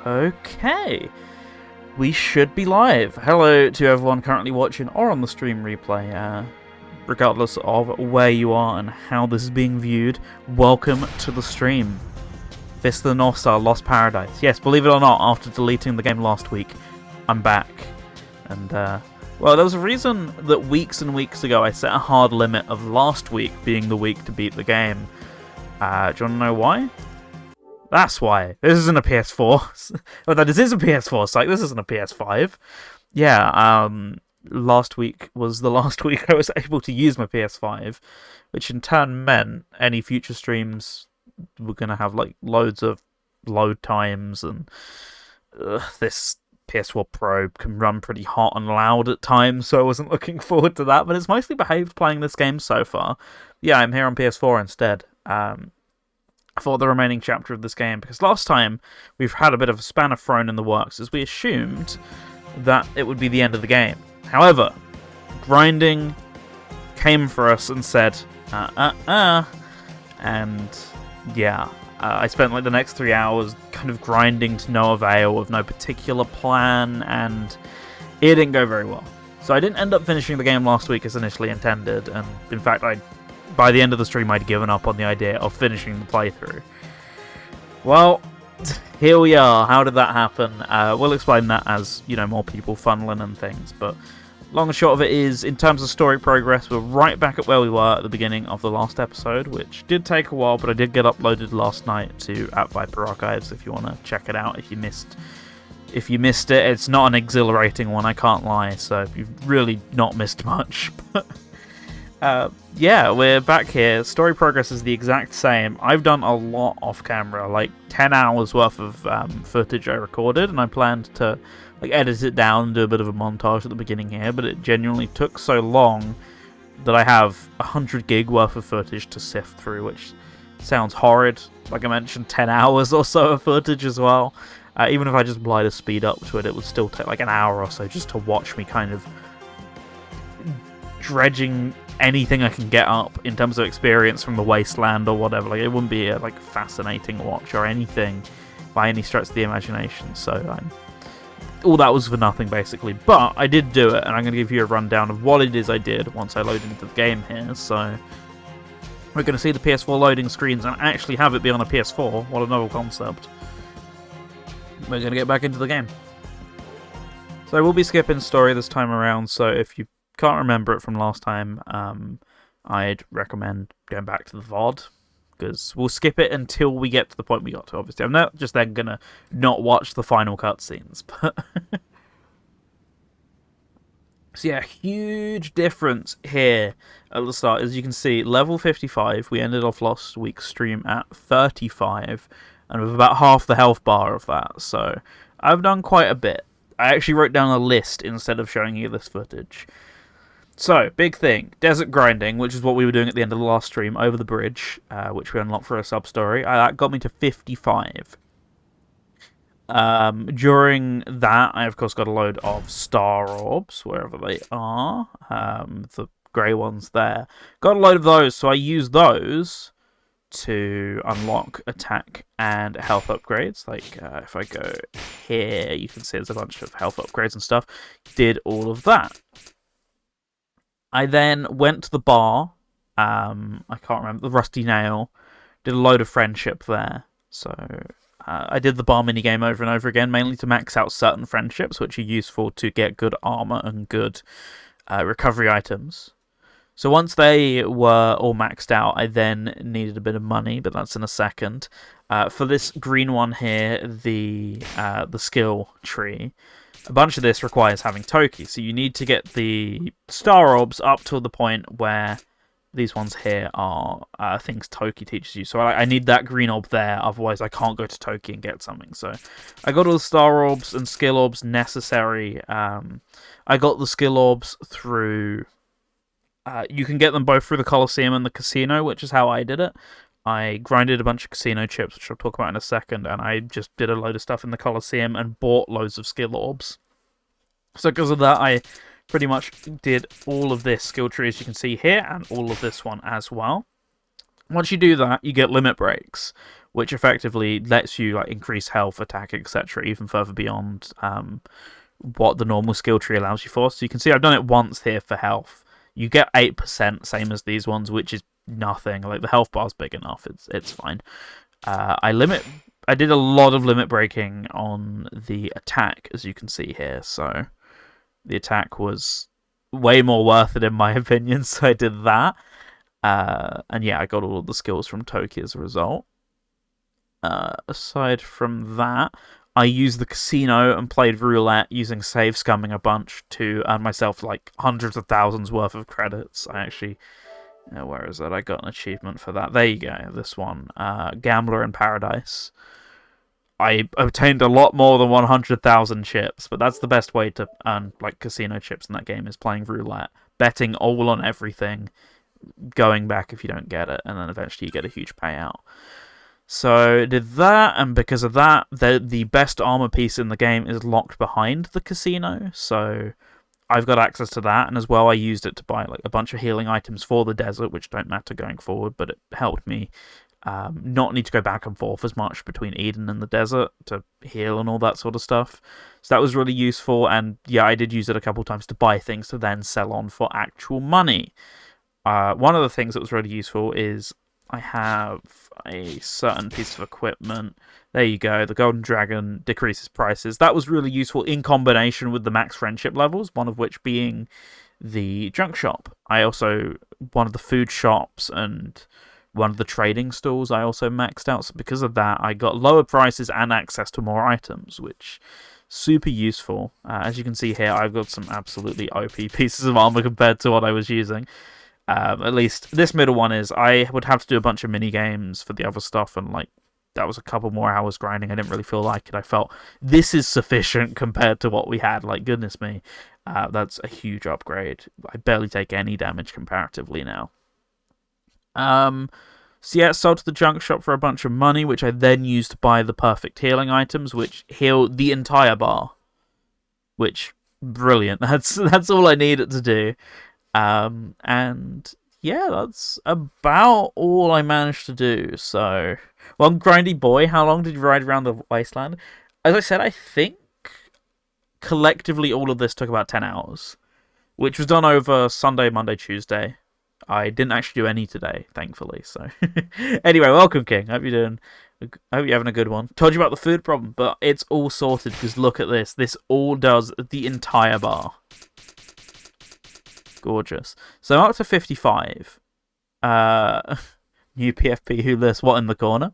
Okay, we should be live. Hello to everyone currently watching or on the stream replay. Regardless of where you are and how this is being viewed, welcome to the stream. Fist of the North Star, Lost Paradise. Yes, believe it or not, after deleting the game last week, I'm back. And, well, there was a reason that weeks and weeks ago I set a hard limit of last week being the week to beat the game. Do you want to know why? That's why. This isn't a PS4. Well, this is a PS4 site. This isn't a PS5. Yeah, last week was the last week I was able to use my PS5, which in turn meant any future streams were going to have, like, loads of load times, and this PS4 Pro can run pretty hot and loud at times, so I wasn't looking forward to that, but it's mostly behaved playing this game so far. Yeah, I'm here on PS4 instead. For the remaining chapter of this game, because last time we've had a bit of a spanner thrown in the works as we assumed that it would be the end of the game. However, grinding came for us and said, and yeah, I spent like the next 3 hours kind of grinding to no avail with no particular plan, and it didn't go very well. So I didn't end up finishing the game last week as initially intended, and in fact by the end of the stream, I'd given up on the idea of finishing the playthrough. Well, here we are. How did that happen? We'll explain that as, you know, more people funneling and things. But long and short of it is, in terms of story progress, we're right back at where we were at the beginning of the last episode, which did take a while, but I did get uploaded last night to @Viper Archives if you want to check it out. If you missed it, it's not an exhilarating one, I can't lie, so you've really not missed much. Yeah, we're back here. Story progress is the exact same. I've done a lot off camera, like 10 hours worth of footage I recorded, and I planned to like edit it down and do a bit of a montage at the beginning here, but it genuinely took so long that I have 100 gig worth of footage to sift through, which sounds horrid. Like I mentioned, 10 hours or so of footage as well. Even if I just applied a speed up to it, it would still take like an hour or so just to watch me kind of dredging anything I can get up in terms of experience from the wasteland or whatever. Like, it wouldn't be a like fascinating watch or anything by any stretch of the imagination. So all that was for nothing basically, but I did do it, and I'm going to give you a rundown of what it is I did once I load into the game here. So we're going to see the PS4 loading screens and actually have it be on a PS4. What a novel concept. We're going to get back into the game. So we'll be skipping story this time around, so if you can't remember it from last time, I'd recommend going back to the VOD, because we'll skip it until we get to the point we got to, obviously. I'm not just then going to not watch the final cutscenes, but... So yeah, huge difference here at the start. As you can see, level 55, we ended off last week's stream at 35, and with about half the health bar of that, so I've done quite a bit. I actually wrote down a list instead of showing you this footage. So, big thing, desert grinding, which is what we were doing at the end of the last stream, over the bridge, which we unlocked for a sub-story. That got me to 55. During that, I of course got a load of star orbs, wherever they are, the grey ones there. Got a load of those, so I used those to unlock attack and health upgrades. Like, if I go here, you can see there's a bunch of health upgrades and stuff. Did all of that. I then went to the bar, I can't remember, the Rusty Nail, did a load of friendship there. So I did the bar minigame over and over again, mainly to max out certain friendships, which are useful to get good armor and good recovery items. So once they were all maxed out, I then needed a bit of money, but that's in a second. For this green one here, the skill tree, a bunch of this requires having Toki, so you need to get the star orbs up to the point where these ones here are things Toki teaches you. So I need that green orb there, otherwise I can't go to Toki and get something. So I got all the star orbs and skill orbs necessary. I got the skill orbs through... you can get them both through the Coliseum and the casino, which is how I did it. I grinded a bunch of casino chips, which I'll talk about in a second, and I just did a load of stuff in the Coliseum and bought loads of skill orbs. So because of that, I pretty much did all of this skill tree, as you can see here, and all of this one as well. Once you do that, you get limit breaks, which effectively lets you like increase health, attack, etc., even further beyond what the normal skill tree allows you for. So you can see I've done it once here for health. You get 8%, same as these ones, which is nothing. Like the health bar's big enough. It's fine. I did a lot of limit breaking on the attack, as you can see here. So the attack was way more worth it in my opinion. So I did that. And yeah, I got all of the skills from Toki as a result. Aside from that, I used the casino and played roulette using save scumming a bunch to earn myself like hundreds of thousands worth of credits. I actually, where is it? I got an achievement for that. There you go, this one, Gambler in Paradise. I obtained a lot more than 100,000 chips, but that's the best way to earn like casino chips in that game, is playing roulette, betting all on everything, going back if you don't get it, and then eventually you get a huge payout. So did that, and because of that, the best armor piece in the game is locked behind the casino, so I've got access to that, and as well I used it to buy like a bunch of healing items for the desert, which don't matter going forward, but it helped me not need to go back and forth as much between Eden and the desert to heal and all that sort of stuff. So that was really useful, and yeah, I did use it a couple times to buy things to then sell on for actual money. One of the things that was really useful is I have a certain piece of equipment. There you go. The Golden Dragon decreases prices. That was really useful in combination with the max friendship levels, one of which being the junk shop. I also, one of the food shops and one of the trading stalls I also maxed out. So because of that, I got lower prices and access to more items, which super useful. As you can see here, I've got some absolutely OP pieces of armor compared to what I was using. At least this middle one is. I would have to do a bunch of mini games for the other stuff, and like that was a couple more hours grinding. I didn't really feel like it. I felt this is sufficient compared to what we had. Like, goodness me, that's a huge upgrade. I barely take any damage comparatively now. So yeah, sold to the junk shop for a bunch of money, which I then used to buy the perfect healing items, which heal the entire bar. Which, brilliant. That's all I needed to do. And yeah, that's about all I managed to do. So, well, grindy boy, how long did you ride around the wasteland? As I said, I think collectively all of this took about 10 hours, which was done over Sunday, Monday, Tuesday. I didn't actually do any today, thankfully. So, anyway, welcome, King. Hope you're having a good one. Told you about the food problem, but it's all sorted because look at this. This all does the entire bar. Gorgeous. So I'm up to 55. New PFP who lists what in the corner?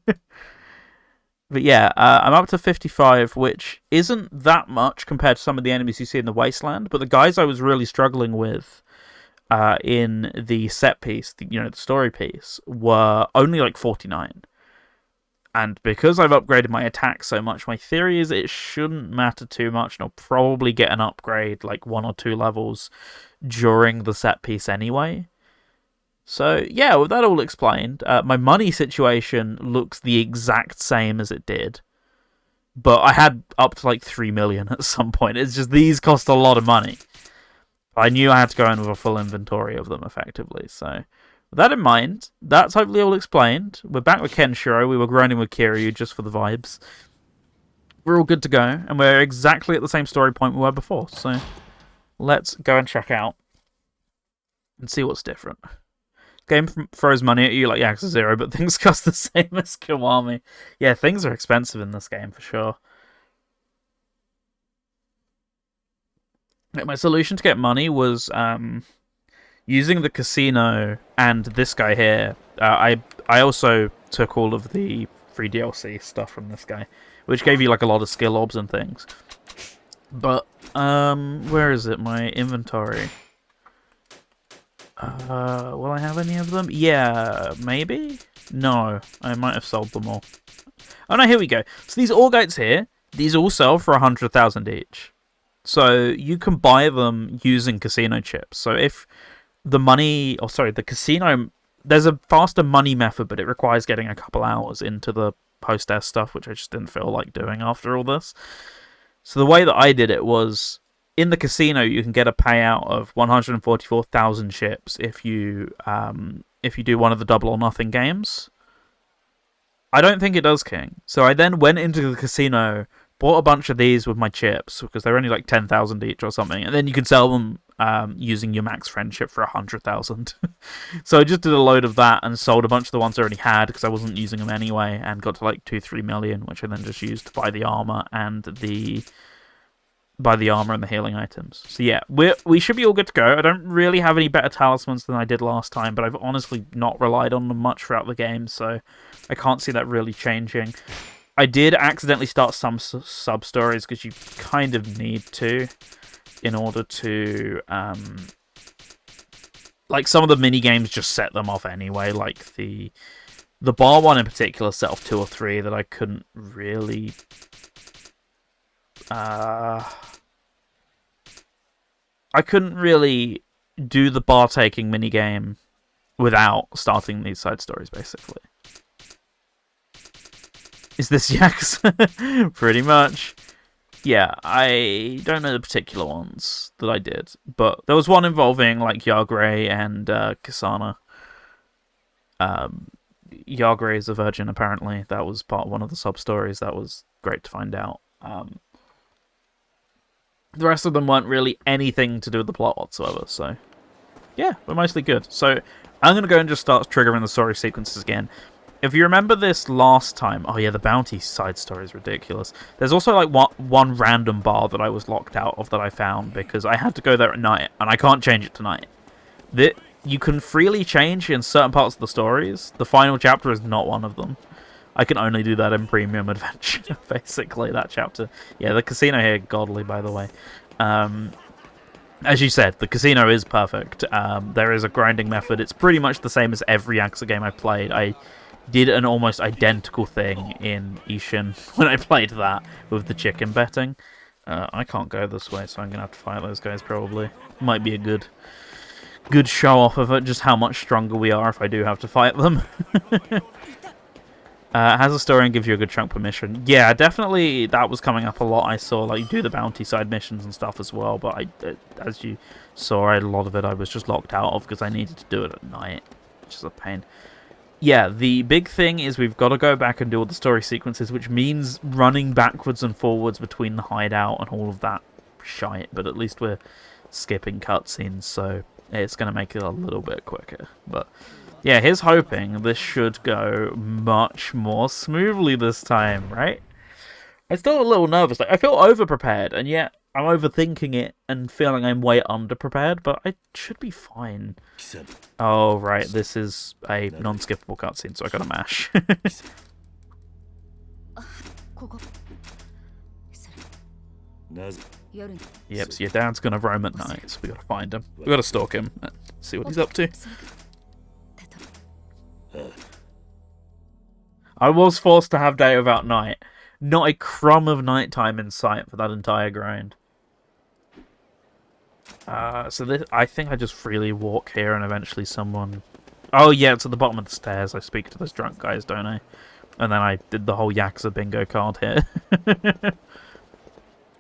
But yeah, I'm up to 55, which isn't that much compared to some of the enemies you see in the wasteland. But the guys I was really struggling with in the set piece, the story piece, were only like 49. And because I've upgraded my attack so much, my theory is it shouldn't matter too much, and I'll probably get an upgrade like 1 or 2 levels during the set piece anyway. So yeah, with that all explained, my money situation looks the exact same as it did. But I had up to like 3 million at some point. It's just these cost a lot of money. I knew I had to go in with a full inventory of them effectively, so with that in mind, that's hopefully all explained. We're back with Kenshiro. We were grinding with Kiryu just for the vibes. We're all good to go, and we're exactly at the same story point we were before. So let's go and check out and see what's different. Game throws money at you like Yakuza 0, but things cost the same as Kiwami. Yeah, things are expensive in this game for sure. My solution to get money was using the casino and this guy here. I also took all of the free DLC stuff from this guy, which gave you like a lot of skill orbs and things. But where is it? My inventory. Will I have any of them? Yeah, maybe? No, I might have sold them all. Oh no, here we go. So these Orgites here, these all sell for 100,000 each. So you can buy them using casino chips. So if the casino, there's a faster money method, but it requires getting a couple hours into the post-test stuff, which I just didn't feel like doing after all this. So the way that I did it was, in the casino, you can get a payout of 144,000 chips if you do one of the Double or Nothing games. I don't think it does, King. So I then went into the casino, bought a bunch of these with my chips because they're only like 10,000 each or something, and then you can sell them using your max friendship for 100,000. So I just did a load of that and sold a bunch of the ones I already had because I wasn't using them anyway, and got to like 2-3 million, which I then just used to buy the armor and the healing items. So yeah, we should be all good to go. I don't really have any better talismans than I did last time, but I've honestly not relied on them much throughout the game, so I can't see that really changing. I did accidentally start some sub-stories because you kind of need to in order to... like, some of the mini-games just set them off anyway, like the bar one in particular set off 2 or 3 that I couldn't really... I couldn't really do the bar taking minigame without starting these side stories, basically. Is this Yaks? Pretty much. Yeah, I don't know the particular ones that I did, but there was one involving like Yagre and Kasana. Yagre is a virgin, apparently. That was part of one of the sub-stories. That was great to find out. The rest of them weren't really anything to do with the plot whatsoever, so... yeah, we're mostly good. So, I'm going to go and just start triggering the story sequences again. If you remember this last time... oh yeah, the bounty side story is ridiculous. There's also like one random bar that I was locked out of that I found, because I had to go there at night, and I can't change it tonight. You can freely change in certain parts of the stories. The final chapter is not one of them. I can only do that in Premium Adventure, basically, that chapter. Yeah, the casino here, godly, by the way. As you said, the casino is perfect. There is a grinding method. It's pretty much the same as every Yakuza game I played. I did an almost identical thing in Ishin when I played that with the chicken betting. I can't go this way, so I'm going to have to fight those guys, probably. Might be a good show off of it, just how much stronger we are if I do have to fight them. Has a story and gives you a good chunk per mission. Yeah, definitely that was coming up a lot. I saw, like, you do the bounty side missions and stuff as well, but as you saw, a lot of it I was just locked out of because I needed to do it at night, which is a pain. Yeah, the big thing is we've got to go back and do all the story sequences, which means running backwards and forwards between the hideout and all of that shite, but at least we're skipping cutscenes, so it's going to make it a little bit quicker, but... yeah, here's hoping this should go much more smoothly this time, right? I'm still a little nervous. Like, I feel over-prepared, and yet I'm overthinking it and feeling I'm way under-prepared, but I should be fine. Oh, right, this is a non-skippable cutscene, so I gotta mash. Yep, so your dad's gonna roam at night, so we gotta find him. We gotta stalk him, see what he's up to. I was forced to have day without night. Not a crumb of nighttime in sight for that entire grind. So this, I think I just freely walk here and eventually someone... oh yeah, it's at the bottom of the stairs. I speak to those drunk guys, don't I? And then I did the whole Yakuza bingo card here.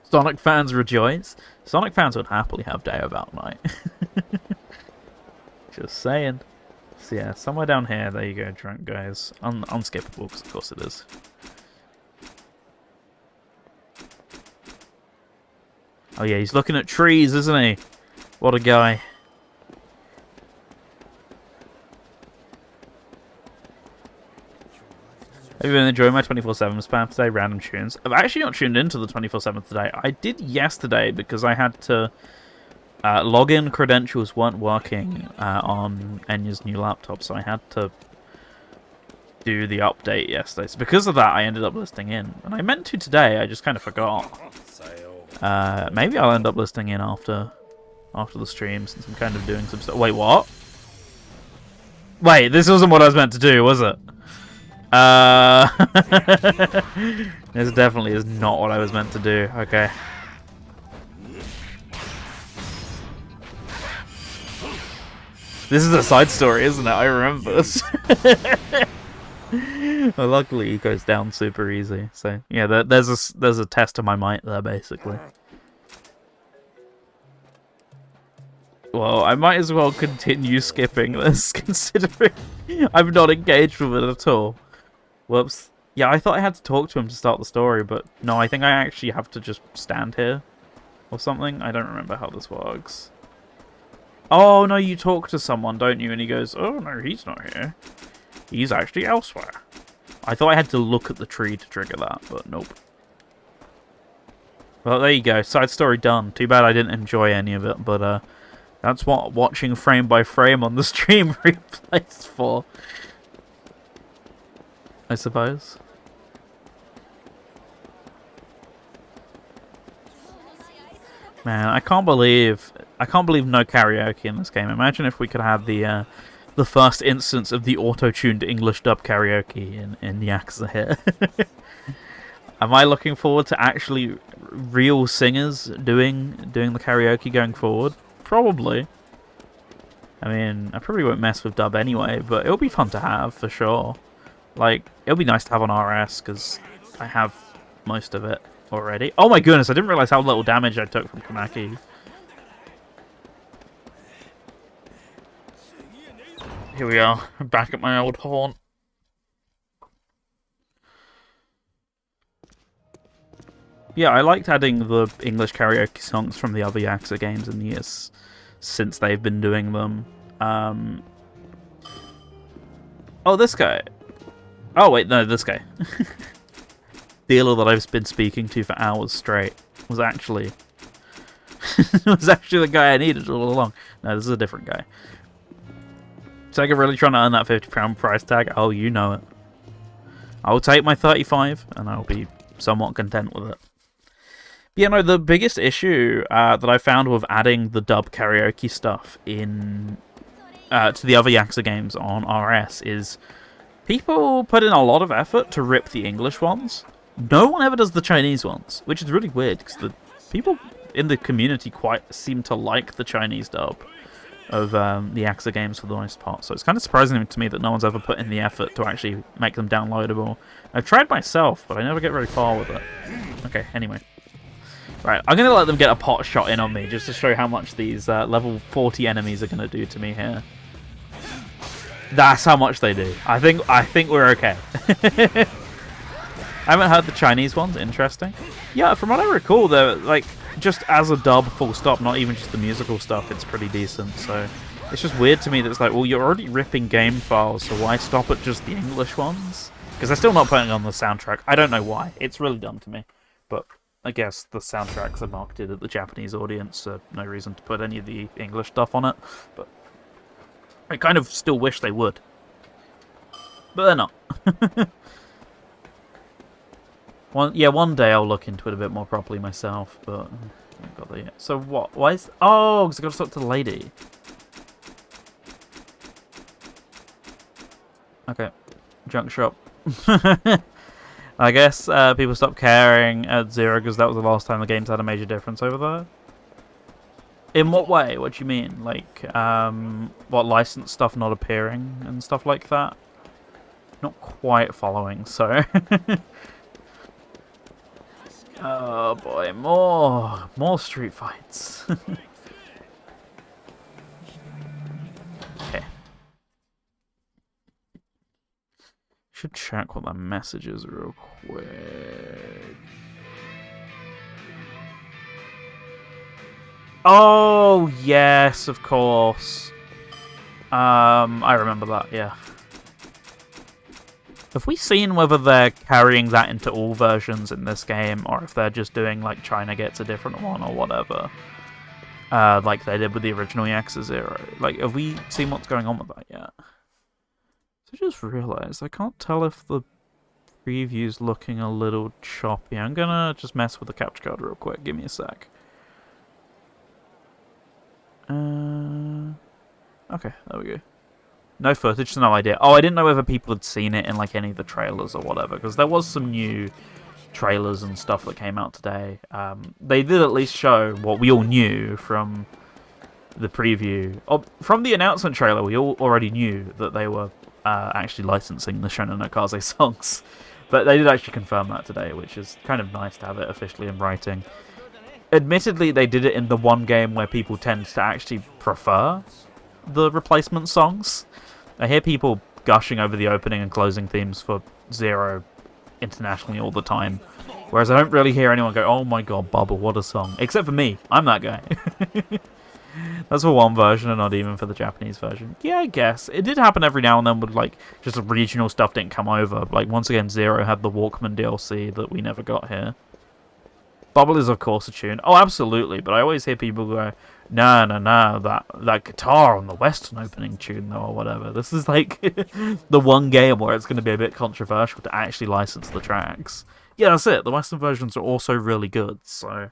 Sonic fans rejoice. Sonic fans would happily have day without night. Just saying. So yeah, somewhere down here, there you go, drunk guys. Unskippable, because of course it is. Oh yeah, he's looking at trees, isn't he? What a guy. Have you been enjoying my 24/7 spam today? Random tunes. I've actually not tuned into the 24/7 today. I did yesterday because I had to... login credentials weren't working on Enya's new laptop, so I had to do the update yesterday. So because of that, I ended up listing in. And I meant to today, I just kind of forgot. Maybe I'll end up listing in after the stream, since I'm kind of doing some stuff. Wait, what? Wait, this wasn't what I was meant to do, was it? This definitely is not what I was meant to do. Okay. This is a side story, isn't it? I remember this. Well, luckily, it goes down super easy. So yeah, there's a test of my might there, basically. Well, I might as well continue skipping this, considering I'm not engaged with it at all. Whoops. Yeah, I thought I had to talk to him to start the story, but no, I think I actually have to just stand here. Or something? I don't remember how this works. Oh, no, you talk to someone, don't you? And he goes, oh, no, he's not here. He's actually elsewhere. I thought I had to look at the tree to trigger that, but nope. Well, there you go. Side story done. Too bad I didn't enjoy any of it, but that's what watching frame by frame on the stream replays for. I suppose. Man, I can't believe no karaoke in this game. Imagine if we could have the first instance of the auto-tuned English dub karaoke in Yakuza here. Am I looking forward to actually real singers doing the karaoke going forward? Probably. I mean, I probably won't mess with dub anyway, but it'll be fun to have for sure. Like, it'll be nice to have on RS because I have most of it already. Oh my goodness, I didn't realize how little damage I took from Kamaki. Here we are, back at my old haunt. Yeah, I liked adding the English karaoke songs from the other Yakuza games in the years since they've been doing them. Oh, this guy. Oh, wait, no, this guy. Dealer that I've been speaking to for hours straight was actually the guy I needed all along. No, this is a different guy. Sega really trying to earn that £50 price tag? Oh, you know it. I'll take my 35 and I'll be somewhat content with it. But, you know, the biggest issue that I found with adding the dub karaoke stuff in to the other Yakuza games on RS is people put in a lot of effort to rip the English ones. No one ever does the Chinese ones, which is really weird because the people in the community quite seem to like the Chinese dub of the Yakuza games for the most part. So it's kind of surprising to me that no one's ever put in the effort to actually make them downloadable. I've tried myself, but I never get very far with it. Okay, anyway. Right, I'm going to let them get a pot shot in on me just to show how much these level 40 enemies are going to do to me here. That's how much they do. I think we're okay. I haven't heard the Chinese ones. Interesting. Yeah, from what I recall, they're like just as a dub, full stop. Not even just the musical stuff. It's pretty decent. So it's just weird to me that it's like, well, you're already ripping game files, so why stop at just the English ones? Because they're still not putting on the soundtrack. I don't know why. It's really dumb to me. But I guess the soundtracks are marketed at the Japanese audience, so no reason to put any of the English stuff on it. But I kind of still wish they would. But they're not. One day I'll look into it a bit more properly myself, but I haven't got there yet. So what? Why is... Oh, because I got to talk to the lady. Okay. Junk shop. I guess people stopped caring at Zero because that was the last time the games had a major difference over there. In what way? What do you mean? Like, what, licensed stuff not appearing and stuff like that? Not quite following, so... Oh boy, more street fights. Okay. Should check what that message is real quick. Oh yes, of course. I remember that. Yeah. Have we seen whether they're carrying that into all versions in this game, or if they're just doing, like, China gets a different one or whatever? Like they did with the original Yakuza 0. Like, have we seen what's going on with that yet? So I just realised, I can't tell if the preview's looking a little choppy. I'm gonna just mess with the capture card real quick. Give me a sec. Okay, there we go. No footage, so no idea. Oh, I didn't know whether people had seen it in like any of the trailers or whatever, because there was some new trailers and stuff that came out today. They did at least show what we all knew from the preview. Oh, from the announcement trailer, we all already knew that they were actually licensing the Shonen no Kaze songs. But they did actually confirm that today, which is kind of nice to have it officially in writing. Admittedly, they did it in the one game where people tend to actually prefer the replacement songs. I hear people gushing over the opening and closing themes for Zero internationally all the time. Whereas I don't really hear anyone go, oh my god, Bubble, what a song. Except for me. I'm that guy. That's for one version and not even for the Japanese version. Yeah, I guess. It did happen every now and then with, like, just regional stuff didn't come over. Like, once again, Zero had the Walkman DLC that we never got here. Bubble is, of course, a tune. Oh, absolutely. But I always hear people go, no, that guitar on the Western opening tune, though, or whatever. This is, like, the one game where it's going to be a bit controversial to actually license the tracks. Yeah, that's it. The Western versions are also really good, so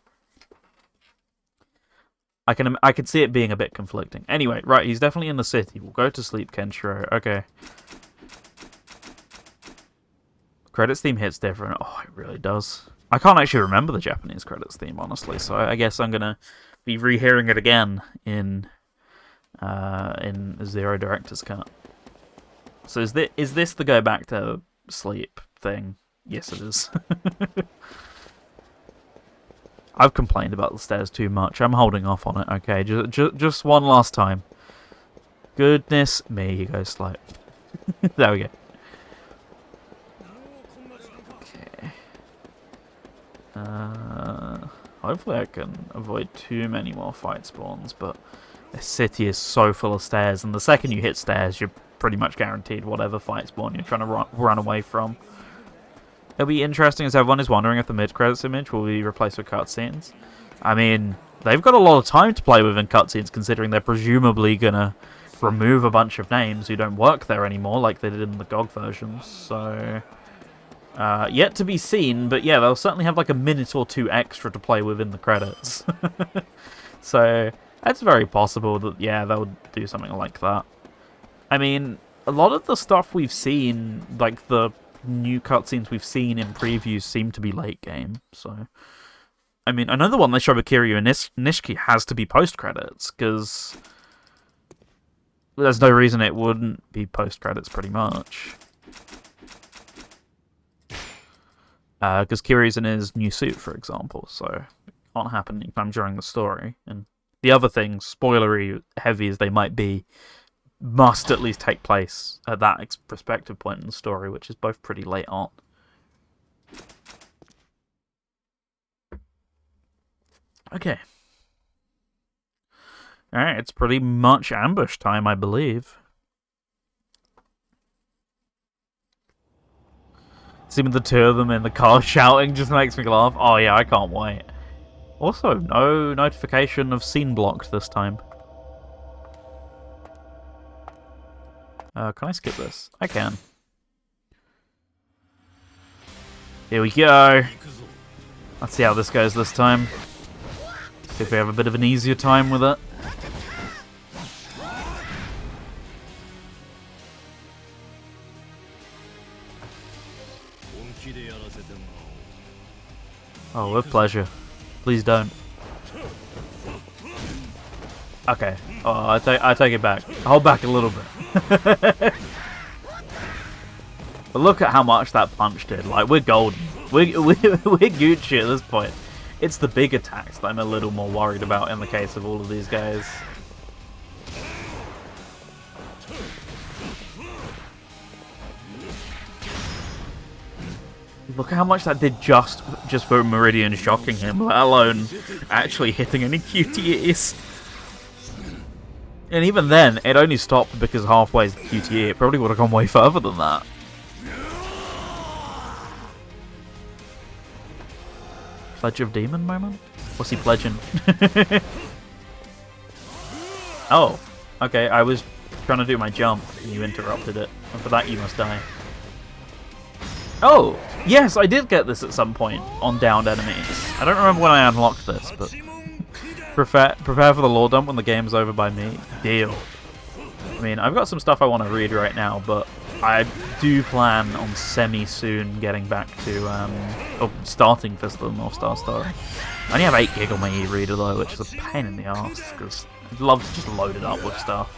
I can see it being a bit conflicting. Anyway, right, he's definitely in the city. We'll go to sleep, Kenshiro. Okay. Credits theme hits different. Oh, it really does. I can't actually remember the Japanese credits theme, honestly, so I guess I'm gonna be rehearing it again in Zero Director's Cut. So is this the go back to sleep thing? Yes, it is. I've complained about the stairs too much. I'm holding off on it, okay? Just one last time. Goodness me, you go slow. There we go. Okay. Hopefully I can avoid too many more fight spawns, but this city is so full of stairs, and the second you hit stairs, you're pretty much guaranteed whatever fight spawn you're trying to run away from. It'll be interesting as everyone is wondering if the mid-credits image will be replaced with cutscenes. I mean, they've got a lot of time to play with in cutscenes, considering they're presumably gonna remove a bunch of names who don't work there anymore, like they did in the GOG versions. So, yet to be seen, but yeah, they'll certainly have like a minute or two extra to play with in the credits. So, it's very possible that, yeah, they'll do something like that. I mean, a lot of the stuff we've seen, like the new cutscenes we've seen in previews, seem to be late game, so I mean, another one they show with Kiryu and Nishiki has to be post-credits, because there's no reason it wouldn't be post-credits, pretty much. Because Kiryu's in his new suit, for example, so it can't happen anytime during the story. And the other things, spoilery heavy as they might be, must at least take place at that prospective point in the story, which is both pretty late on. Okay. Alright, it's pretty much ambush time, I believe. Seeing the two of them in the car shouting just makes me laugh. Oh yeah, I can't wait. Also, no notification of scene blocked this time. Can I skip this? I can. Here we go. Let's see how this goes this time. See if we have a bit of an easier time with it. Oh, with pleasure. Please don't. Okay. Oh, I take it back. Hold back a little bit. But look at how much that punch did. Like, we're golden. We're Gucci at this point. It's the big attacks that I'm a little more worried about in the case of all of these guys. Look at how much that did just for Meridian shocking him, let alone actually hitting any QTEs. And even then, it only stopped because halfway is the QTE. It probably would have gone way further than that. Pledge of Demon moment? What's he pledging? Oh, okay, I was trying to do my jump and you interrupted it. And for that you must die. Oh, yes, I did get this at some point on downed enemies. I don't remember when I unlocked this, but prepare for the lore dump when the game's over by me. Deal. I mean, I've got some stuff I want to read right now, but I do plan on semi-soon getting back to, or starting Fist of the North Star story. I only have 8 gig on my e-reader though, which is a pain in the arse, because I'd love to just load it up with stuff.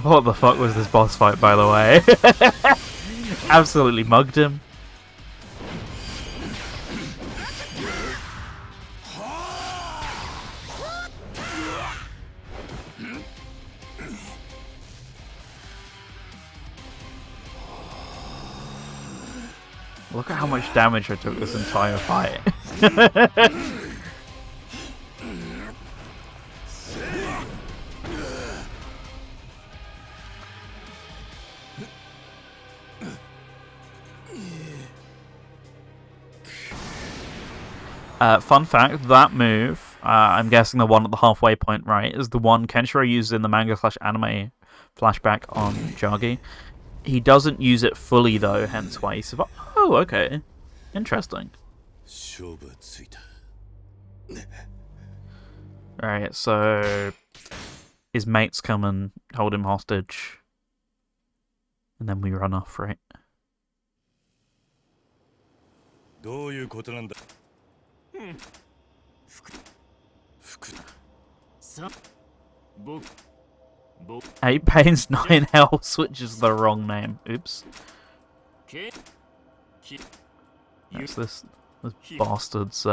What the fuck was this boss fight, by the way? Absolutely mugged him. Look at how much damage I took this entire fight. Fun fact, that move, I'm guessing the one at the halfway point, right, is the one Kenshiro uses in the manga/anime flashback on Jagi. He doesn't use it fully, though, hence why he survived. Oh, okay. Interesting. Alright, so his mates come and hold him hostage. And then we run off, right? Eight Pains, 9 Hells, which is the wrong name. Oops. That's this bastard's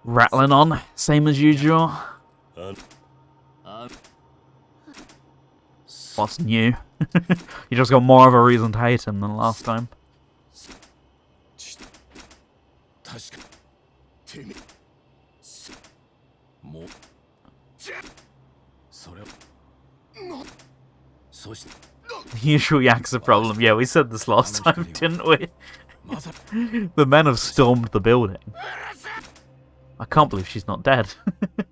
rattling on, same as usual. What's new? You just got more of a reason to hate him than last time. The usual Yakuza problem. Yeah, we said this last time, didn't we? The men have stormed the building. I can't believe she's not dead.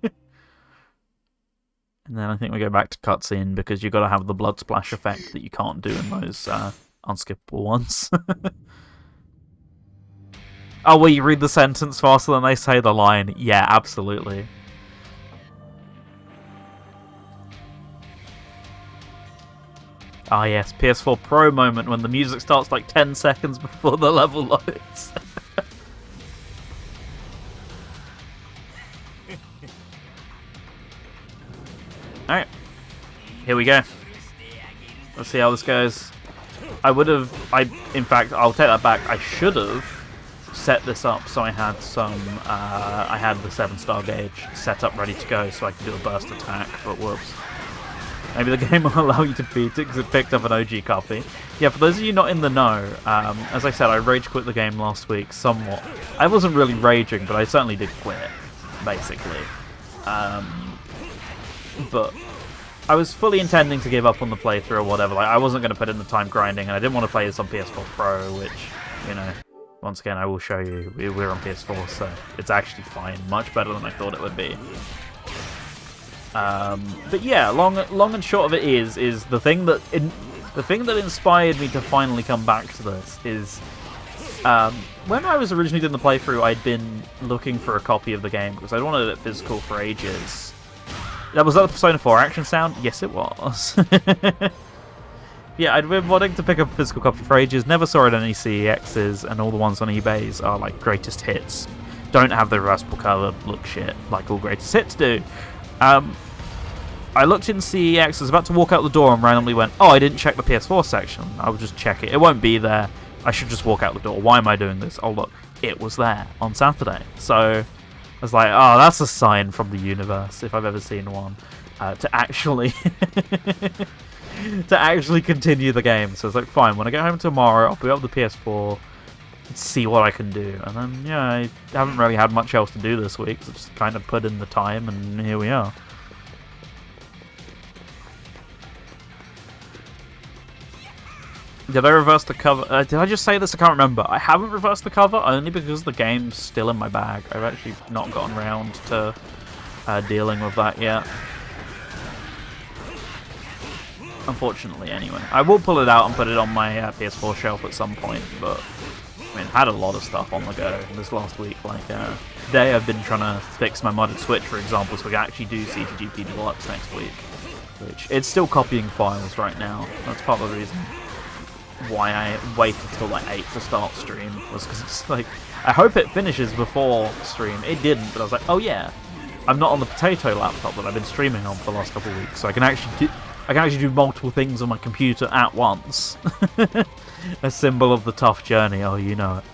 And then I think we go back to cutscene because you've got to have the blood splash effect that you can't do in those unskippable ones. Oh, will you read the sentence faster than they say the line? Yeah, absolutely. Ah yes, PS4 Pro moment when the music starts like 10 seconds before the level loads. Alright, here we go. Let's see how this goes. In fact, I'll take that back. I should have set this up so I had I had the 7-star gauge set up ready to go so I could do a burst attack, but whoops. Maybe the game will allow you to beat it because it picked up an OG copy. Yeah, for those of you not in the know, as I said, I rage quit the game last week somewhat. I wasn't really raging, but I certainly did quit, basically. But I was fully intending to give up on the playthrough or whatever. Like, I wasn't going to put in the time grinding, and I didn't want to play this on PS4 Pro, which, you know, once again, I will show you. We're on PS4, so it's actually fine. Much better than I thought it would be. But yeah, long and short of it is the thing that inspired me to finally come back to this is when I was originally doing the playthrough, I'd been looking for a copy of the game because I'd wanted it physical for ages. Was that the Persona 4 action sound? Yes, it was. Yeah, I'd been wanting to pick up a physical copy for ages, never saw it on any CEXs, and all the ones on eBay's are like greatest hits. Don't have the reversible cover, look shit, like all greatest hits do. I looked in CEX, I was about to walk out the door and randomly went, oh, I didn't check the PS4 section. I will just check it. It won't be there. I should just walk out the door. Why am I doing this? Oh, look, it was there on Saturday. So I was like, oh, that's a sign from the universe, if I've ever seen one, to actually to actually continue the game. So it's like, fine, when I get home tomorrow, I'll boot up the PS4 and see what I can do. And then, yeah, I haven't really had much else to do this week, so just kind of put in the time, and here we are. Did I reverse the cover? Did I just say this? I can't remember. I haven't reversed the cover only because the game's still in my bag. I've actually not gotten around to dealing with that yet. Unfortunately, anyway. I will pull it out and put it on my PS4 shelf at some point, but I mean, I had a lot of stuff on the go this last week. Like, today I've been trying to fix my modded Switch, for example, so we can actually do CGP Deluxe next week. Which, it's still copying files right now. That's part of the reason why I waited till like 8 to start stream, was because it's like, I hope it finishes before stream. It didn't, but I was like, oh yeah, I'm not on the potato laptop that I've been streaming on for the last couple of weeks, so I can actually do multiple things on my computer at once. A symbol of the tough journey. Oh, you know it.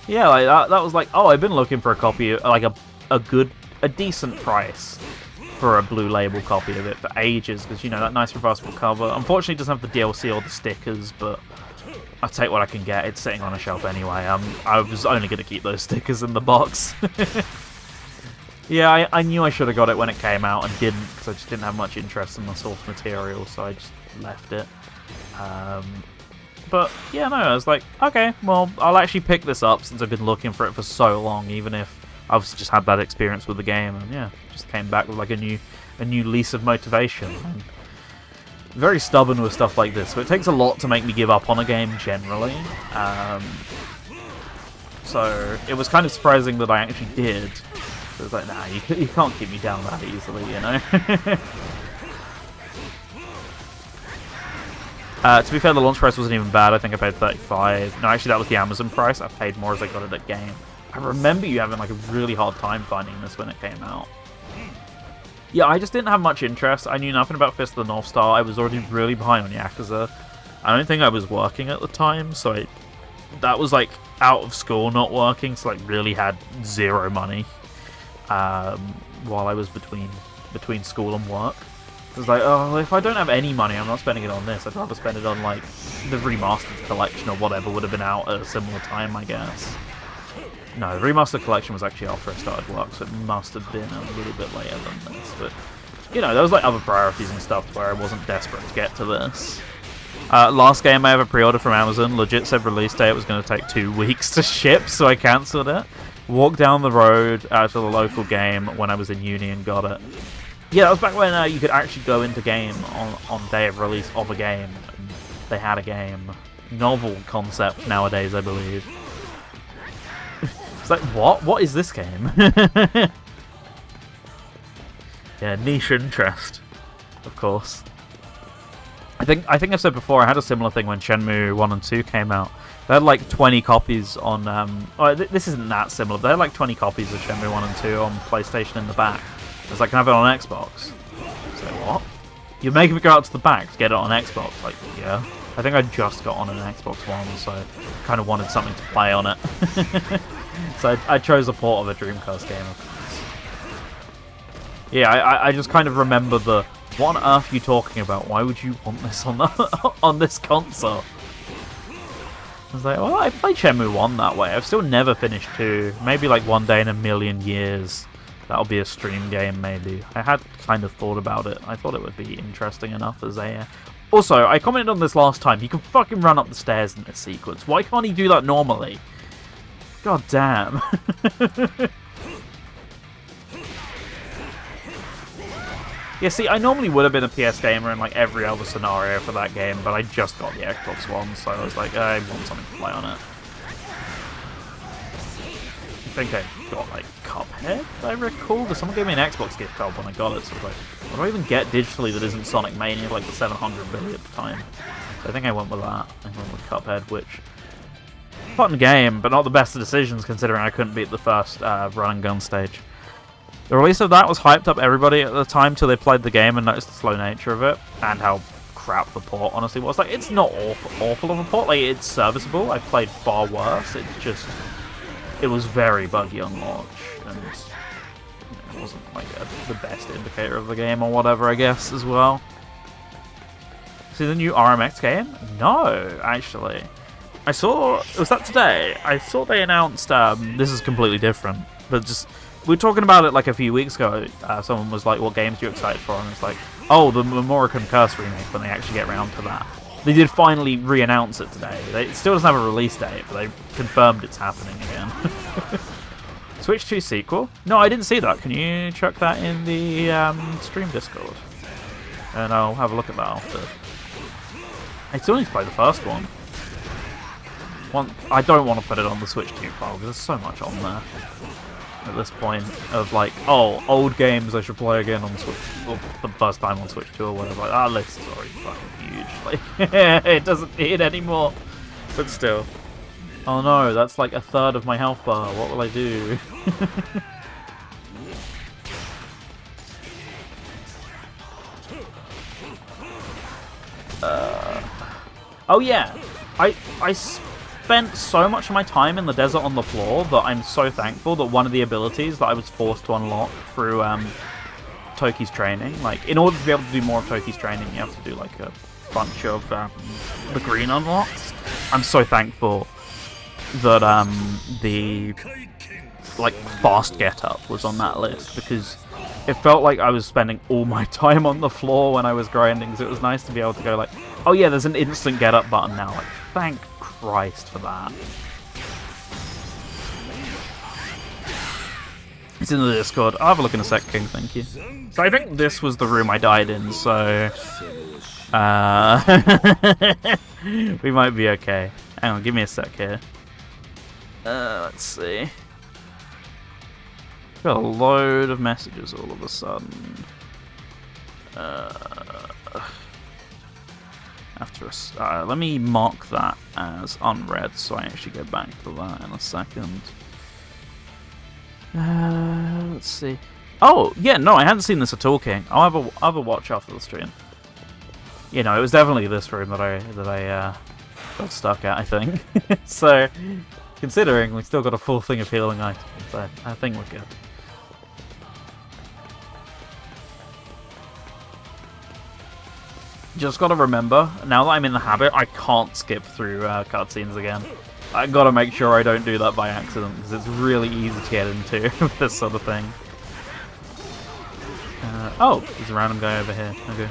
Yeah, like that was like, oh, I've been looking for a copy, like a decent price for a Blue Label copy of it for ages, because, you know, that nice reversible cover. Unfortunately, it doesn't have the DLC or the stickers, but I'll take what I can get. It's sitting on a shelf anyway. I was only going to keep those stickers in the box. Yeah, I knew I should have got it when it came out and didn't, because I just didn't have much interest in the source material, so I just left it. But, yeah, no, I was like, okay, well, I'll actually pick this up since I've been looking for it for so long, even if I've just had that experience with the game, and yeah, just came back with like a new lease of motivation. I'm very stubborn with stuff like this, so it takes a lot to make me give up on a game generally. So it was kind of surprising that I actually did. It was like, nah, you can't keep me down that easily, you know? To be fair, the launch price wasn't even bad. I think I paid $35. No, actually, that was the Amazon price. I paid more as I got it at game. I remember you having like a really hard time finding this when it came out. Yeah, I just didn't have much interest. I knew nothing about Fist of the North Star. I was already really behind on Yakuza. I don't think I was working at the time, so that was like out of school, not working, so like really had zero money while I was between school and work. It was like, oh, if I don't have any money, I'm not spending it on this. I'd rather spend it on like the remastered collection or whatever would have been out at a similar time, I guess. No, the remastered collection was actually after I started work, so it must have been a little bit later than this. But, you know, there was like other priorities and stuff where I wasn't desperate to get to this. Last game I ever pre-ordered from Amazon, legit said release date, it was going to take 2 weeks to ship, so I cancelled it. Walked down the road to the local game when I was in uni and got it. Yeah, that was back when you could actually go into game on day of release of a game. And they had a game. Novel concept nowadays, I believe. It's like, what? What is this game? Yeah, niche interest, of course. I think I've said before, I had a similar thing when Shenmue 1 and 2 came out. They had like 20 copies on... this isn't that similar, but they had like 20 copies of Shenmue 1 and 2 on PlayStation in the back. It's like, can I have it on Xbox? So what? You're making me go out to the back to get it on Xbox? Like, yeah. I think I just got on an Xbox One, so I kind of wanted something to play on it. So I chose a port of a Dreamcast game, of course. Yeah, I just kind of remember the... What on earth are you talking about? Why would you want this on on this console? I was like, well, I played Shenmue 1 that way. I've still never finished 2. Maybe like one day in a million years. That'll be a stream game, maybe. I had kind of thought about it. I thought it would be interesting enough as a... Also, I commented on this last time. He can fucking run up the stairs in this sequence. Why can't he do that normally? God damn. Yeah, see, I normally would have been a PS gamer in like every other scenario for that game, but I just got the Xbox One, so I was like, I want something to play on it. I think I got like Cuphead, I recall, because someone gave me an Xbox gift card when I got it, so I was like, what do I even get digitally that isn't Sonic Mania, like the 700 billion at the time? So I think I went with that. I went with Cuphead, which... fun game, but not the best of decisions considering I couldn't beat the first run and gun stage. The release of that was hyped up everybody at the time till they played the game and noticed the slow nature of it, and how crap the port honestly was. Like, it's not awful of a port, like, it's serviceable. I've played far worse. It's just... it was very buggy on launch, and it wasn't like the best indicator of the game or whatever, I guess, as well. See the new RMX game? No, actually. I saw... was that today? I saw they announced... this is completely different, but just... we were talking about it like a few weeks ago. Someone was like, what games are you excited for? And it's like, oh, the Memorican Curse remake, when they actually get around to that. They did finally re-announce it today. It still doesn't have a release date, but they confirmed it's happening again. Switch 2 sequel? No, I didn't see that. Can you chuck that in the stream Discord? And I'll have a look at that after. I still need to play the first one. I don't want to put it on the Switch 2 pile, because there's so much on there. At this point of like, oh, old games I should play again on Switch, or for the first time on Switch 2 or whatever. Like, that list is already fucking huge. Like, it doesn't need anymore. But still. Oh no, that's like a third of my health bar. What will I do? Oh yeah, I spent so much of my time in the desert on the floor that I'm so thankful that one of the abilities that I was forced to unlock through Toki's training. Like, in order to be able to do more of Toki's training, you have to do like a bunch of the green unlocks. I'm so thankful that the like fast get up was on that list, because it felt like I was spending all my time on the floor when I was grinding. So it was nice to be able to go like, oh yeah, there's an instant get up button now. Like, thank Christ for that. It's in the Discord. I'll have a look in a sec, King, thank you. So I think this was the room I died in, so we might be okay. Hang on, give me a sec here. Let's see. Got a load of messages all of a sudden. Let me mark that as unread, so I actually go back to that in a second. Let's see. Oh, yeah, no, I hadn't seen this at all, King. I'll have a watch after the stream. You know, it was definitely this room that I got stuck at, I think. So, considering we still got a full thing of healing items, so I think we're good. Just gotta remember, now that I'm in the habit, I can't skip through cutscenes again. I gotta make sure I don't do that by accident, because it's really easy to get into with this sort of thing. Oh, there's a random guy over here. Okay.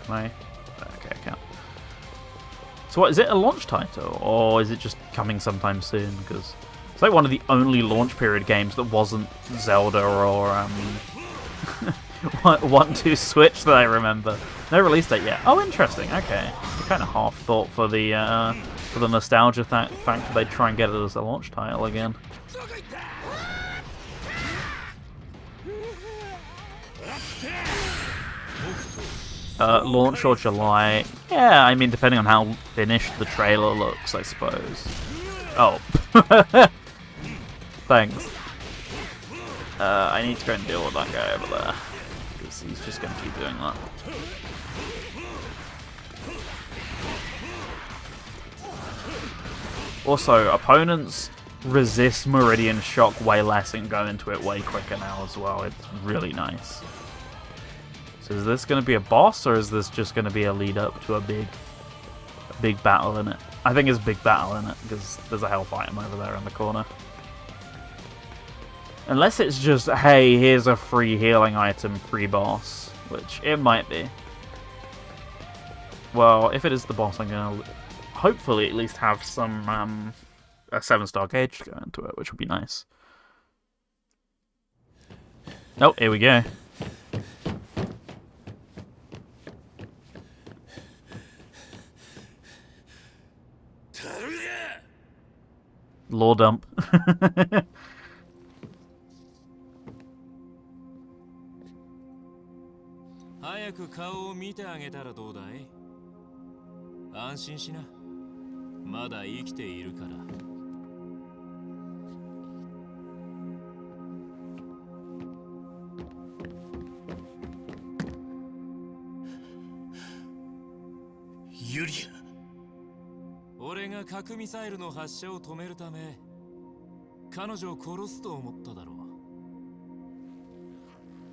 Can I? Okay, I can't. So what, is it a launch title, or is it just coming sometime soon? Because it's like one of the only launch period games that wasn't Zelda or 1-2 Switch that I remember. No release date yet. Oh, interesting. Okay, kind of half thought for the nostalgia fact that they'd try and get it as a launch title again. Launch or July? Yeah, I mean, depending on how finished the trailer looks, I suppose. Oh, thanks. I need to go and deal with that guy over there. He's just going to keep doing that. Also, opponents resist Meridian Shock way less and go into it way quicker now as well. It's really nice. So is this going to be a boss, or is this just going to be a lead up to a big battle in it? I think it's a big battle in it, because there's a health item over there in the corner. Unless it's just, hey, here's a free healing item pre-boss, which it might be. Well, if it is the boss, I'm going to hopefully at least have some a 7-star gauge to go into it, which would be nice. Oh, here we go. Lore dump.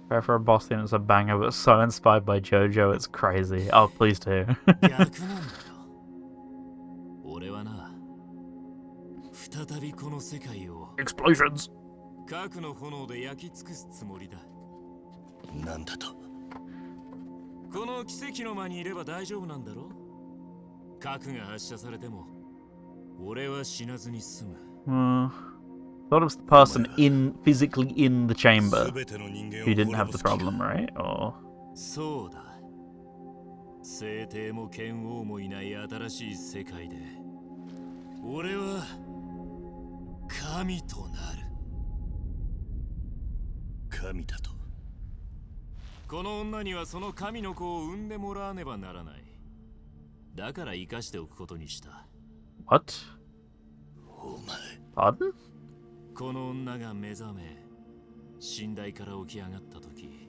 Prepare for a boss theme that's a banger, but so inspired by JoJo, it's crazy. Oh, please do. Explosions! Thought it was the person physically in the chamber who didn't have the problem, right? Or... What? Pardon? この女が目覚め、寝台から起き上がったとき、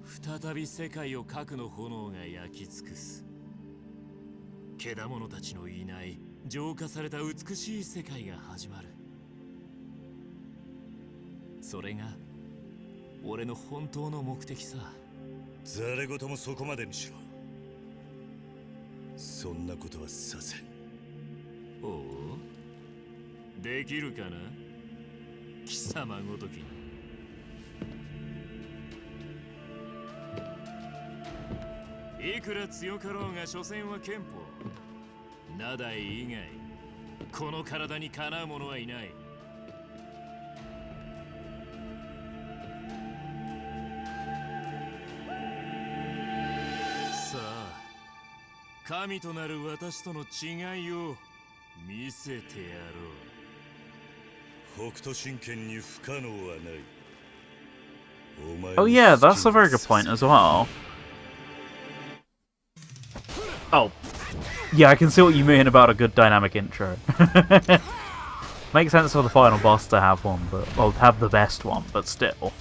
再び世界を核の炎が焼き尽くす。獣たちのいない浄化された美しい世界が始まる。それが俺の本当の目的さ。誰事もそこまでにしろ。そんなことはさせん。おお、できるかな貴様ごときに。いくら強かろうが所詮は憲法。ナダイ以外この体にかなう者はいない。さあ、神となる私との違いを見せてやろう。北斗神拳に不可能はない。お前 Oh yeah, that's a very good point as well. Oh. Yeah, I can see what you mean about a good dynamic intro. Makes sense for the final boss to have one, but well, have the best one, but still.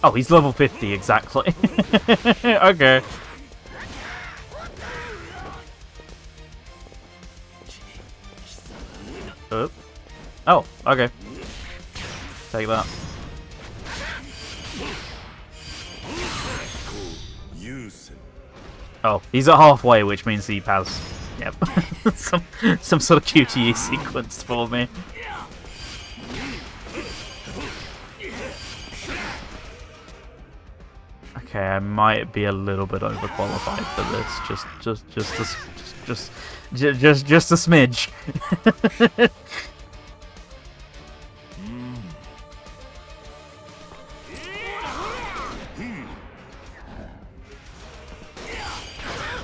Oh, he's level 50 exactly. Okay. Oh, okay. Take that. Oh, he's at halfway, which means he has, yep, some sort of QTE sequence for me. Okay, I might be a little bit overqualified for this. Just a smidge.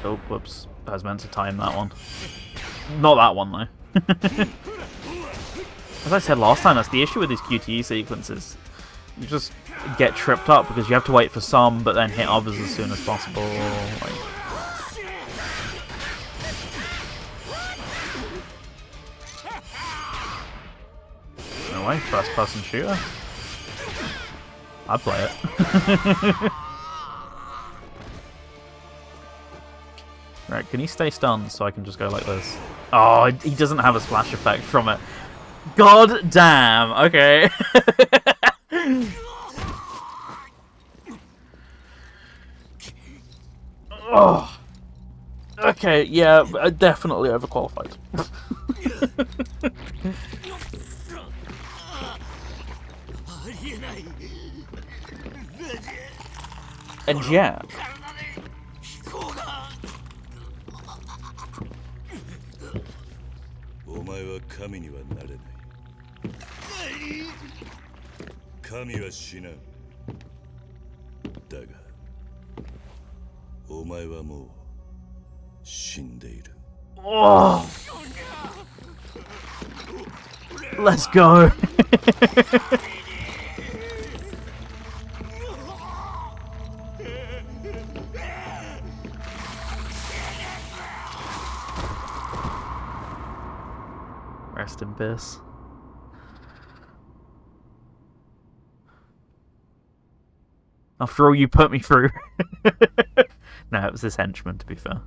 Oh, whoops. I was meant to time that one. Not that one, though. As I said last time, that's the issue with these QTE sequences. You just get tripped up because you have to wait for some, but then hit others as soon as possible. Like... No way, first-person shooter? I'd play it. Right, can he stay stunned so I can just go like this? Oh, he doesn't have a splash effect from it. God damn, okay. Oh. Okay, yeah, definitely overqualified. And yeah. Oh. Let's go. Rest in peace. After all you put me through. No, it was this henchman, to be fair.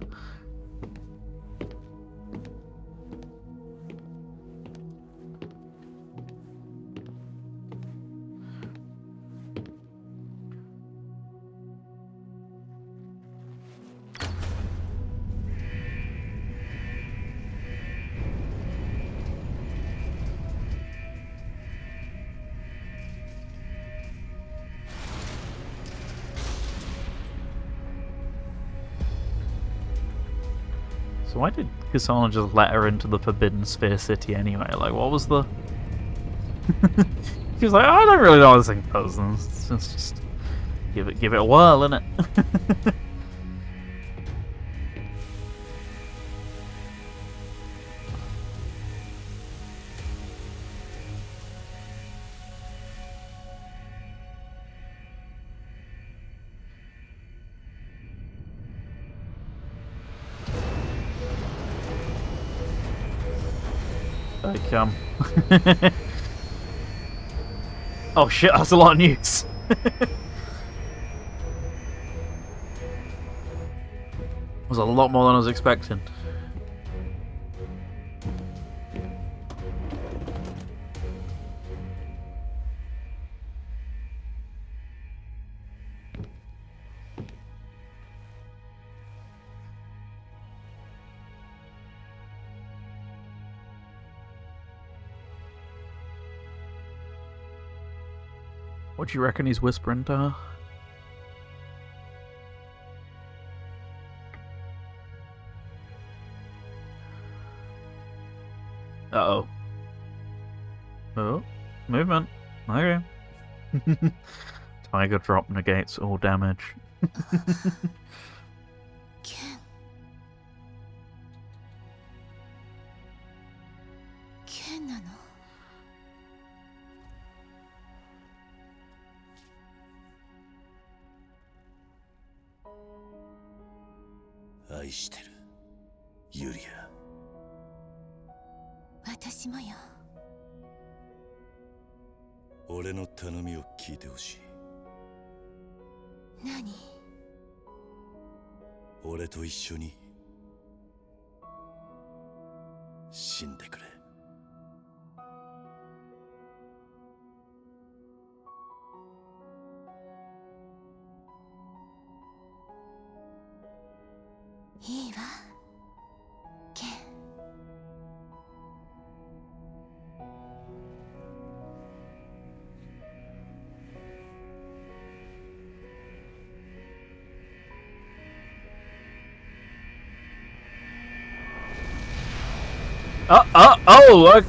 So why did Kasana just let her into the Forbidden Sphere City anyway? Like, what was the... He was like, oh, I don't really know what this thing does. Let's just give it a whirl, innit? Like, oh shit, that's a lot of news. Was was a lot more than I was expecting. What do you reckon he's whispering to her? Uh-oh. Oh, movement. Okay. Tiger drop negates all damage. 剣剣なの？愛してるユリア。私もよ。俺の頼みを聞いてほしい。何？俺と一緒に死んでくれ。いいわ。剣。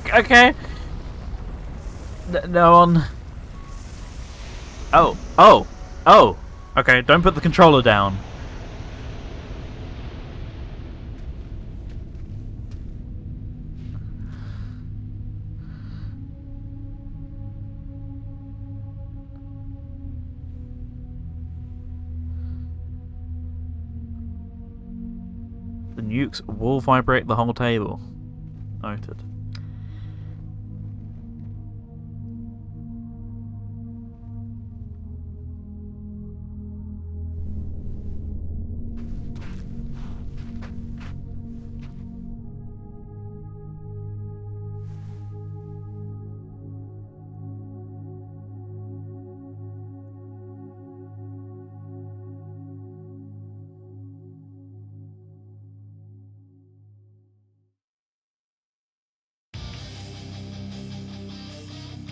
Okay. No one. Oh. Okay, don't put the controller down. The nukes will vibrate the whole table. Noted.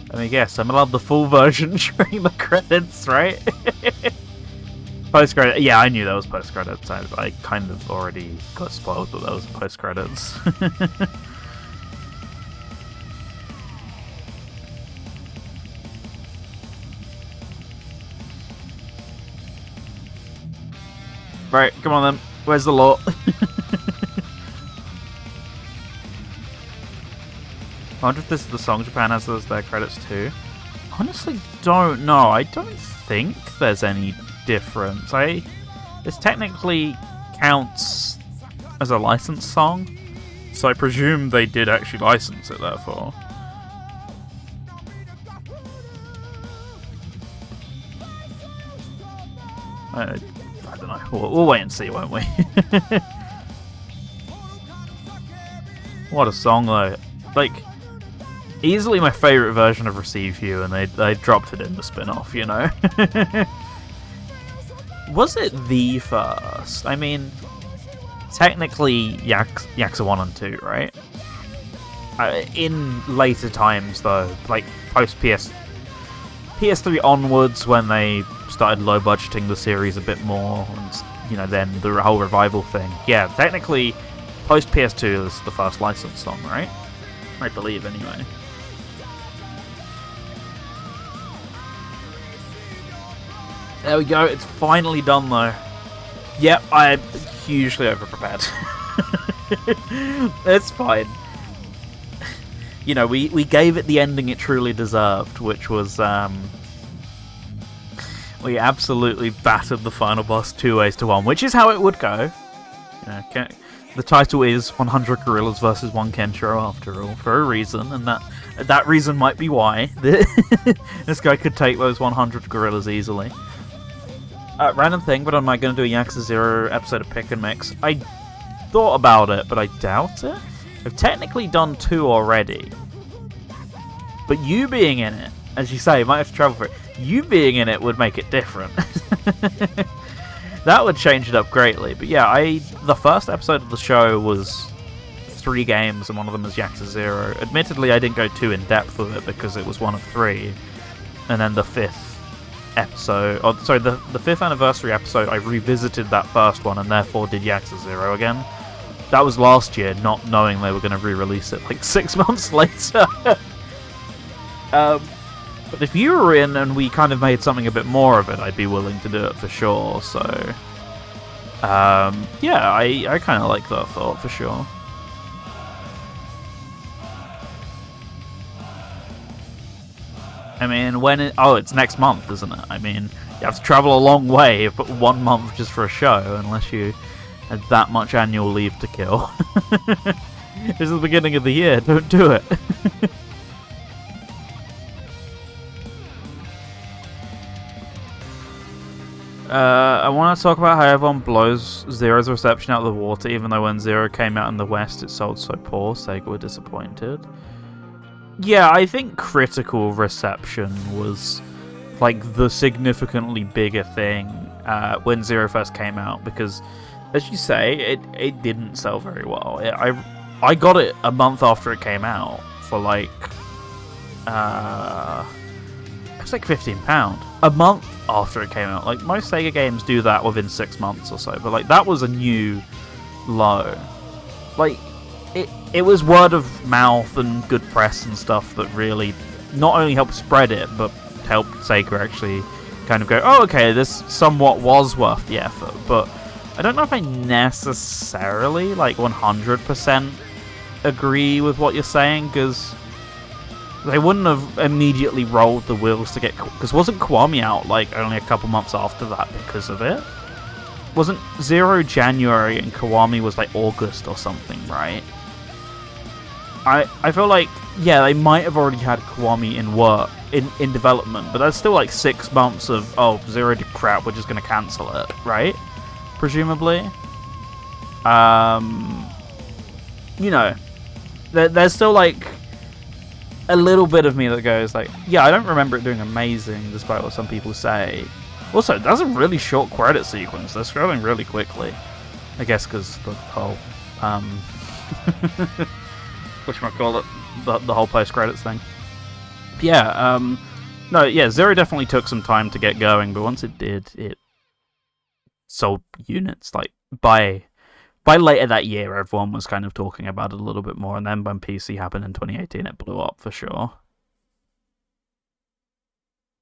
Let me guess, I'm allowed the full version during the credits, right? Post-credit, yeah, I knew that was post-credits. I kind of already got spoiled that was post-credits. Right, come on then. Where's the law? I wonder if this is the song Japan has as their credits too. Honestly, don't know. I don't think there's any difference. This technically counts as a licensed song, so I presume they did actually license it, therefore. I don't know. We'll wait and see, won't we? What a song, though. Like, easily my favourite version of Receive You, and they dropped it in the spin-off, you know? Was it the first? I mean, technically Yakuza 1 and 2, right? In later times, though, like PS3 onwards, when they started low-budgeting the series a bit more, and, you know, then the whole revival thing. Yeah, technically, post-PS2 is the first licensed song, right? I believe, anyway. There we go, it's finally done, though. Yep, I'm hugely overprepared. It's fine. You know, we gave it the ending it truly deserved, which was, we absolutely battered the final boss 2-1, which is how it would go. Okay. The title is 100 Gorillas versus 1 Kenshiro, after all, for a reason, and that reason might be why this guy could take those 100 gorillas easily. Random thing, but am I going to do a Yakuza 0 episode of Pick and Mix? I thought about it, but I doubt it. I've technically done 2 already. But you being in it, as you say, you might have to travel for it. You being in it would make it different. That would change it up greatly. But yeah, the first episode of the show was 3 games, and one of them was Yakuza 0. Admittedly, I didn't go too in depth with it because it was one of 3. And then the 5th episode, the 5th anniversary episode, I revisited that first one and therefore did Yakuza 0 again. That was last year, not knowing they were going to re-release it like 6 months later. But if you were in and we kind of made something a bit more of it, I'd be willing to do it for sure. So, yeah, I kind of like that thought for sure. I mean, it's next month, isn't it? I mean, you have to travel a long way, but 1 month just for a show, unless you had that much annual leave to kill. This is the beginning of the year, don't do it. I want to talk about how everyone blows Zero's reception out of the water, even though when Zero came out in the West it sold so poor, Sega were disappointed. Yeah, I think critical reception was like the significantly bigger thing when Zero first came out, because, as you say, it didn't sell very well. I got it a month after it came out for like it was like £15 a month after it came out. Like most Sega games do that within 6 months or so, but like that was a new low. Like it was word of mouth and good press and stuff that really not only helped spread it, but helped Sega actually kind of go, oh, okay, this somewhat was worth the effort. But I don't know if I necessarily like 100% agree with what you're saying, because they wouldn't have immediately rolled the wheels to get... Because wasn't Kiwami out like only a couple months after that because of it? Wasn't Zero January and Kiwami was like August or something, right? I feel like, yeah, they might have already had Kiwami in development, but that's still like 6 months of, oh, Zero did crap, we're just going to cancel it, right? Presumably. You know, there's still like a little bit of me that goes like, yeah, I don't remember it doing amazing, despite what some people say. Also, that's a really short credit sequence. They're scrolling really quickly. I guess because the whole, whatchamacallit, the whole post-credits thing. But yeah, no, yeah, Zero definitely took some time to get going, but once it did, it sold units. Like, by later that year, everyone was kind of talking about it a little bit more, and then when PC happened in 2018, it blew up for sure.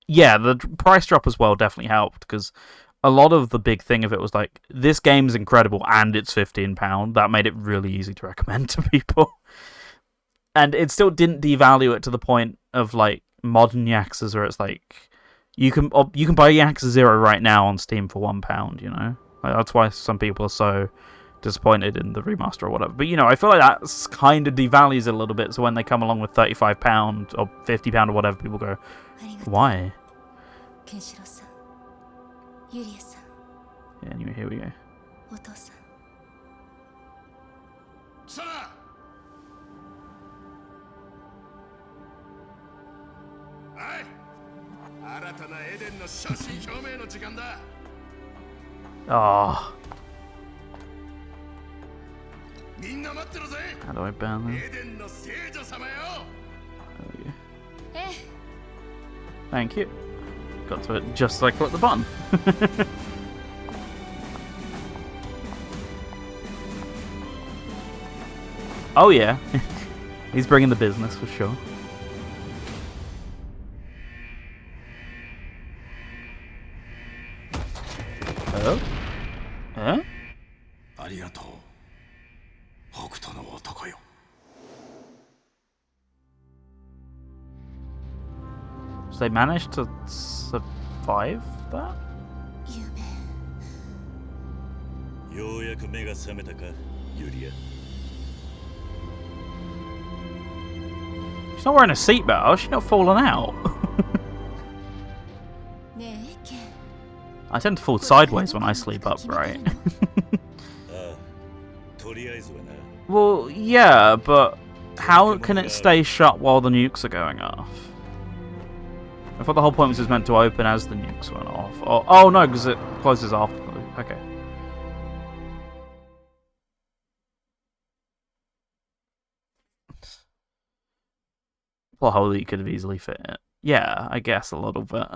Yeah, the price drop as well definitely helped, because a lot of the big thing of it was like, this game's incredible and it's £15. That made it really easy to recommend to people. And it still didn't devalue it to the point of like modern Yakuza, where it's like, you can buy Yakuza 0 right now on Steam for £1, you know? Like, that's why some people are so disappointed in the remaster or whatever. But, you know, I feel like that's kind of devalues it a little bit, so when they come along with £35 or £50 or whatever, people go, why? Kenshiro-san, Yuria-san, Yeah, anyway, here we go. Otou-san. さあ 新たなエデンの写真表明の時間だ Oh, みんな待ってるぜ how do I ban them? エデンの聖女様よ There we go. ええ Thank you. Got to it just as I clicked the button. Oh yeah, he's bringing the business for sure. Oh? Huh? ありがとう北斗の男よ So they managed to survive that? 夢ようやく目が覚めたかユリア She's not wearing a seatbelt. She's not falling out. ねえケン I tend to fall sideways when I sleep upright. ああ、とりあえずはな。 Well, yeah, but how can it stay shut while the nukes are going off? I thought the whole point was it was meant to open as the nukes went off. Oh no, because it closes after. Okay. Plot hole that you could have easily fit it. Yeah, I guess a little bit.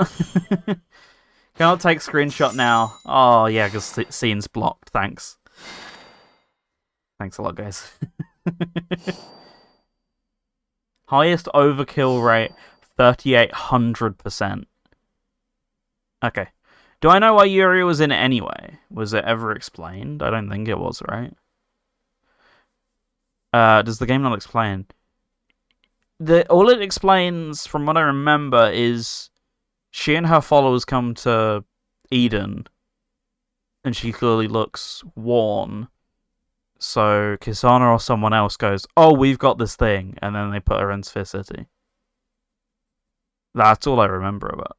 Cannot take screenshot now. Oh yeah, because scene's blocked. Thanks. Thanks a lot, guys. Highest overkill rate, 3,800%. Okay. Do I know why Yuri was in it anyway? Was it ever explained? I don't think it was, right? Does the game not explain? All it explains, from what I remember, is she and her followers come to Eden, and she clearly looks worn. So Kisana or someone else goes, "Oh, we've got this thing," and then they put her in Sphere City. That's all I remember of it.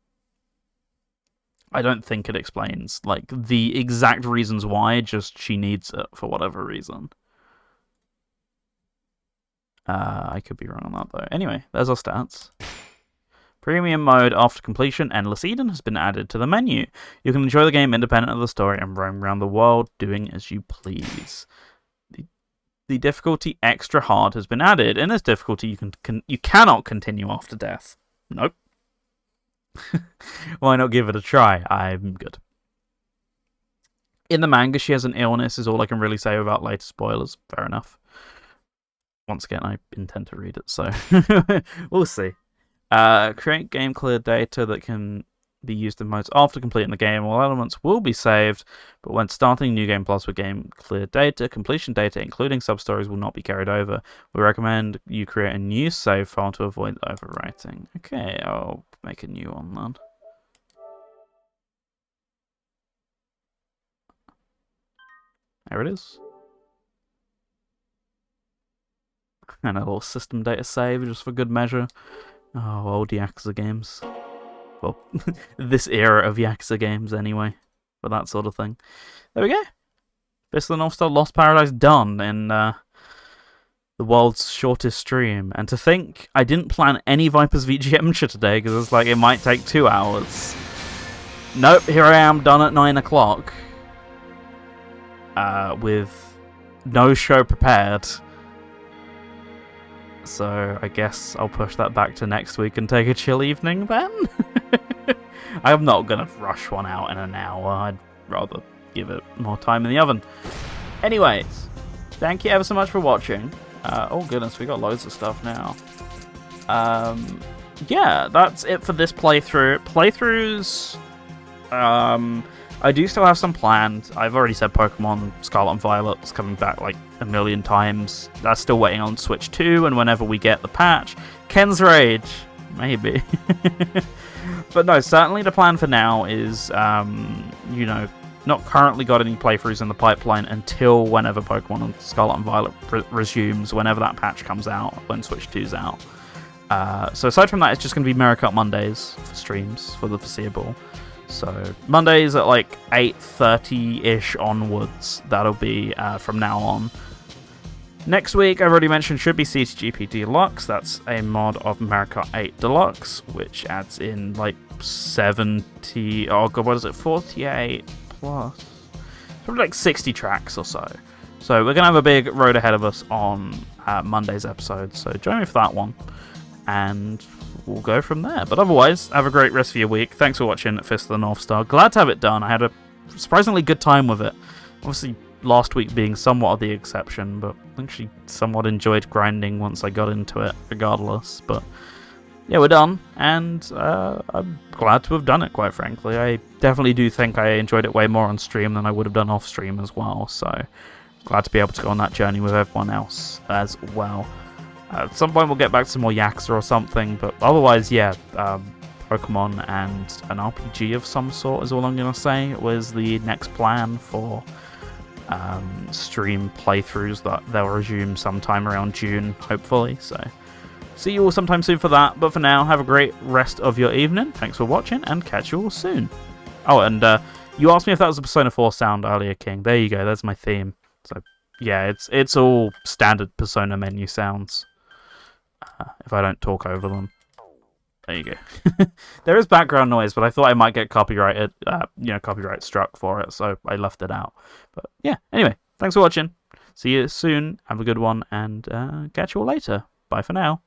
I don't think it explains like the exact reasons why. Just she needs it for whatever reason. I could be wrong on that though. Anyway, there's our stats. Premium mode after completion, Endless Eden has been added to the menu. You can enjoy the game independent of the story and roam around the world doing as you please. The difficulty extra hard has been added. In this difficulty, you cannot continue after death. Nope. Why not give it a try? I'm good. In the manga, she has an illness, is all I can really say without later spoilers. Fair enough. Once again, I intend to read it, so we'll see. Create game clear data that can be used in modes after completing the game. All elements will be saved, but when starting New Game Plus with game clear data, completion data, including sub-stories, will not be carried over. We recommend you create a new save file to avoid overwriting. Okay, I'll make a new one then. There it is. And a little system data save just for good measure. Oh, old Yakuza games. Well, this era of Yakuza games anyway. But that sort of thing. There we go. Fist of the North Star Lost Paradise done in the world's shortest stream. And to think, I didn't plan any Viper's VGM shit today because it's like it might take 2 hours. Nope, here I am done at 9 o'clock. With no show prepared. So I guess I'll push that back to next week and take a chill evening then. I'm not going to rush one out in an hour. I'd rather give it more time in the oven. Anyways, thank you ever so much for watching. Oh goodness, we got loads of stuff now. Yeah, that's it for this playthrough. Playthroughs, I do still have some planned. I've already said Pokemon Scarlet and Violet's coming back like a million times. That's still waiting on Switch 2, and whenever we get the patch. Ken's Rage, maybe. But no, certainly the plan for now is, you know, not currently got any playthroughs in the pipeline until whenever Pokemon Scarlet and Violet resumes, whenever that patch comes out, when Switch 2's out. So aside from that, it's just going to be Mario Kart Mondays for streams for the foreseeable. So Mondays at like 8:30-ish onwards, that'll be from now on. Next week, I've already mentioned, should be CTGP Deluxe. That's a mod of Mario Kart 8 Deluxe, which adds in like 70, oh god, what is it, 48 plus? Probably like 60 tracks or so. So we're going to have a big road ahead of us on Monday's episode, so join me for that one. And we'll go from there. But otherwise, have a great rest of your week. Thanks for watching Fist of the North Star. Glad to have it done. I had a surprisingly good time with it. Obviously, last week being somewhat of the exception, but I actually somewhat enjoyed grinding once I got into it, regardless. But yeah, we're done, and I'm glad to have done it, quite frankly. I definitely do think I enjoyed it way more on stream than I would have done off stream as well, so glad to be able to go on that journey with everyone else as well. At some point we'll get back to some more Yakuza or something, but otherwise, yeah, Pokemon and an RPG of some sort is all I'm going to say was the next plan for stream playthroughs that they'll resume sometime around June, hopefully. So see you all sometime soon for that, but for now, have a great rest of your evening. Thanks for watching, and catch you all soon. Oh, and You asked me if that was a Persona 4 sound earlier, King. There you go. There's my theme. So yeah, it's all standard Persona menu sounds. If I don't talk over them. There you go. There is background noise, but I thought I might get copyrighted, copyright struck for it, so I left it out. But yeah, anyway, thanks for watching. See you soon. Have a good one, and catch you all later. Bye for now.